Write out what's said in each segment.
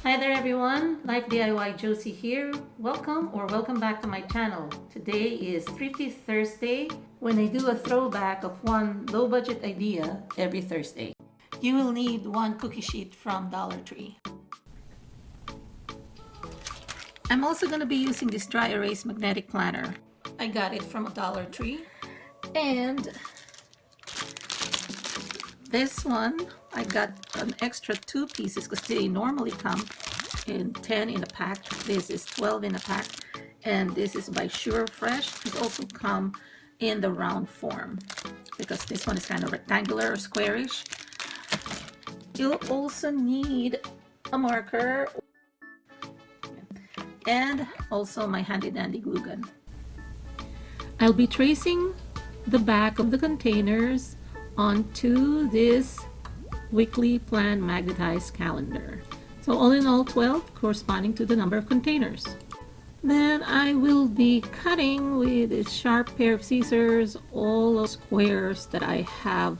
Hi there everyone, Life DIY Josie here. Welcome back to my channel. Today is Thrifty Thursday when I do a throwback of one low budget idea every Thursday. You will need one cookie sheet from Dollar Tree. I'm also going to be using this dry erase magnetic planner. I got it from a Dollar Tree. And this one, I got an extra 2 pieces because they normally come in 10 in a pack. This is 12 in a pack, and this is by Sure Fresh. It also come in the round form because this one is kind of rectangular or squarish. You'll also need a marker and also my handy dandy glue gun. I'll be tracing the back of the containers onto this weekly plan magnetized calendar. So all in all 12, corresponding to the number of containers. Then I will be cutting with a sharp pair of scissors all those squares that I have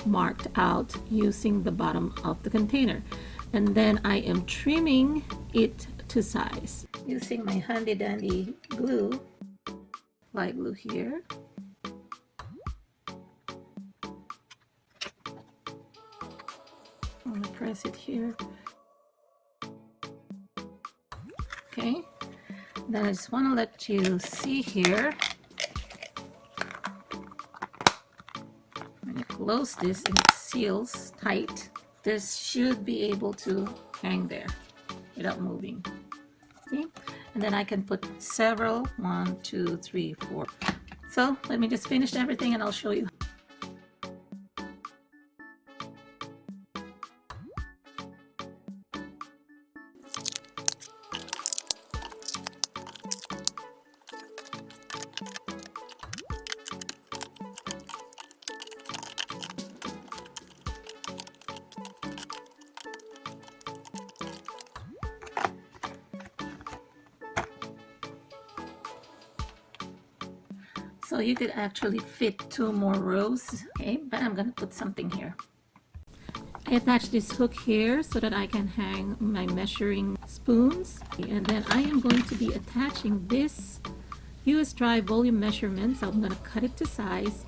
marked out using the bottom of the container. And then I am trimming it to size using my handy dandy glue, light glue here. I'm going to press it here. Okay, then I just want to let you see here. When you close this and it seals tight, this should be able to hang there without moving. See? And then I can put several, 1, 2, 3, 4. So let me just finish everything and I'll show you. So you could actually fit 2 more rows, okay, but I'm gonna put something here. I attach this hook here so that I can hang my measuring spoons, and then I am going to be attaching this US dry volume measurement. So I'm gonna cut it to size,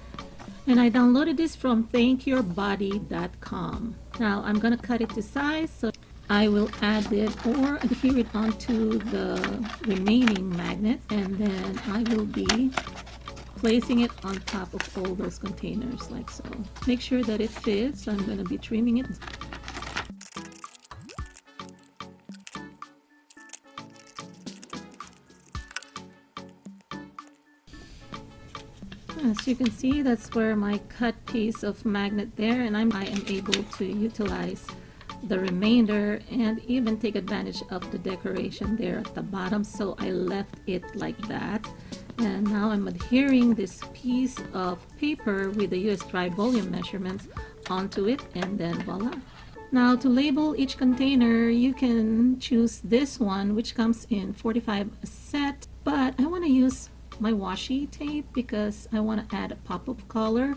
and I downloaded this from thankyourbody.com. Now I'm gonna cut it to size, so I will add it or adhere it onto the remaining magnet, and then I will be placing it on top of all those containers like so. Make sure that it fits. I'm going to be trimming it. As you can see, that's where my cut piece of magnet there, and I am able to utilize the remainder and even take advantage of the decoration there at the bottom. So I left it like that. And now I'm adhering this piece of paper with the US dry volume measurements onto it, and then voila. Now to label each container, you can choose this one, which comes in 45 a set, but I want to use my washi tape because I want to add a pop of color.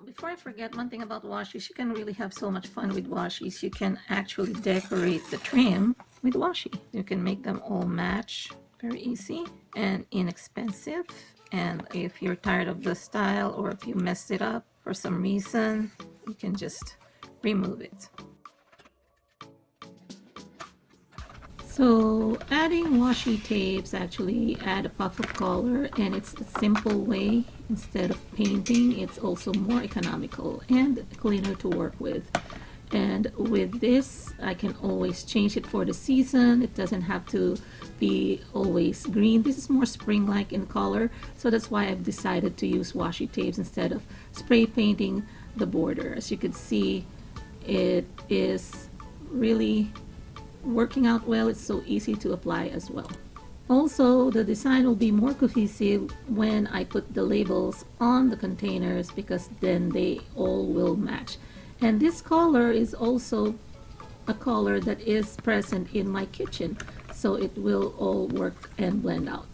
Before I forget, one thing about washi's, you can really have so much fun with washi's. You can actually decorate the trim with washi. You can make them all match. Very easy and inexpensive, and if you're tired of the style or if you messed it up for some reason, you can just remove it. So adding washi tapes actually add a puff of color, and it's a simple way. Instead of painting, it's also more economical and cleaner to work with. And with this, I can always change it for the season. It doesn't have to be always green. This is more spring-like in color, so that's why I've decided to use washi tapes instead of spray painting the border. As you can see, it is really working out well. It's so easy to apply as well. Also, the design will be more cohesive when I put the labels on the containers because then they all will match. And this color is also a color that is present in my kitchen, so it will all work and blend out.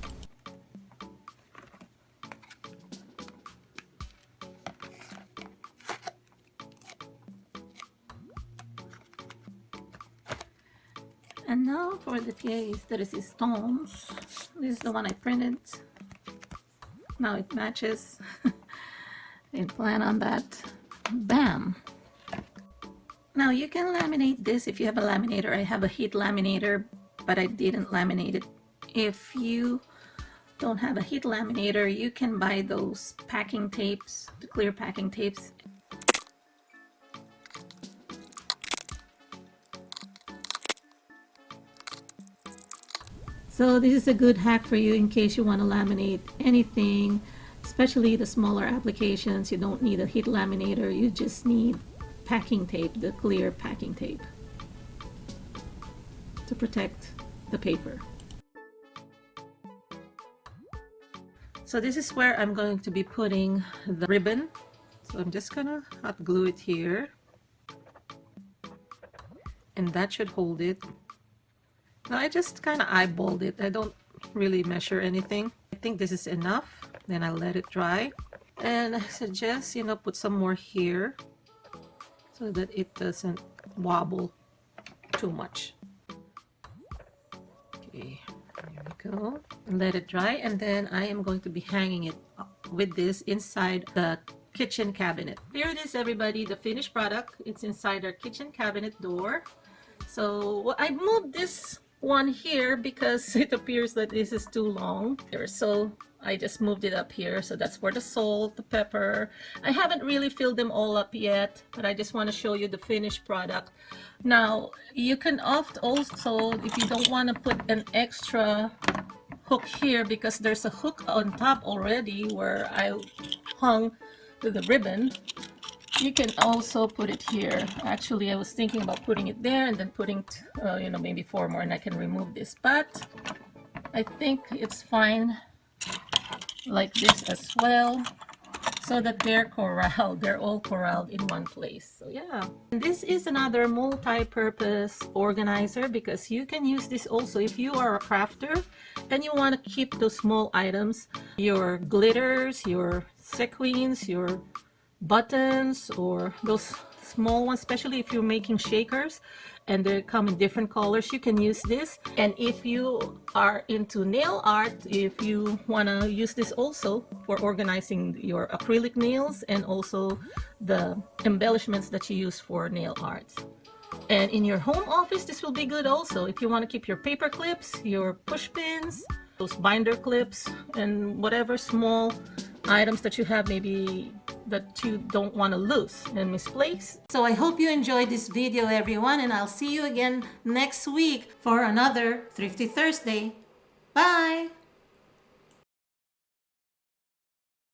And now for the case that is stones. This is the one I printed. Now it matches. Didn't plan on that. Bam! Now you can laminate this if you have a laminator. I have a heat laminator, but I didn't laminate it. If you don't have a heat laminator, you can buy those packing tapes, the clear packing tapes. So this is a good hack for you in case you want to laminate anything, especially the smaller applications. You don't need a heat laminator, you just need packing tape, the clear packing tape, to protect the paper. So this is where I'm going to be putting the ribbon. So I'm just gonna hot glue it here, and that should hold it. Now I just kind of eyeballed it. I don't really measure anything. I think this is enough. Then I'll let it dry. And I suggest, you know, put some more here so that it doesn't wobble too much. Okay, there we go. Let it dry, and then I am going to be hanging it with this inside the kitchen cabinet. Here it is, everybody, the finished product. It's inside our kitchen cabinet door. So I moved this one here because it appears that this is too long here, so I just moved it up here. So that's for the salt, the pepper. I haven't really filled them all up yet, but I just want to show you the finished product. Now you can opt also, if you don't want to put an extra hook here, because there's a hook on top already where I hung the ribbon, you can also put it here. Actually, I was thinking about putting it there and then putting you know, maybe 4 more, and I can remove this, but I think it's fine like this as well, so that they're corralled, they're all corralled in one place. So yeah, and this is another multi-purpose organizer, because you can use this also if you are a crafter and you want to keep those small items, your glitters, your sequins, your buttons, or those small ones, especially if you're making shakers and they come in different colors. You can use this. And if you are into nail art, if you want to use this also for organizing your acrylic nails and also the embellishments that you use for nail arts. And in your home office, this will be good also if you want to keep your paper clips, your push pins, those binder clips, and whatever small items that you have maybe that you don't want to lose and misplace. So I hope you enjoyed this video, everyone, and I'll see you again next week for another Thrifty Thursday. Bye!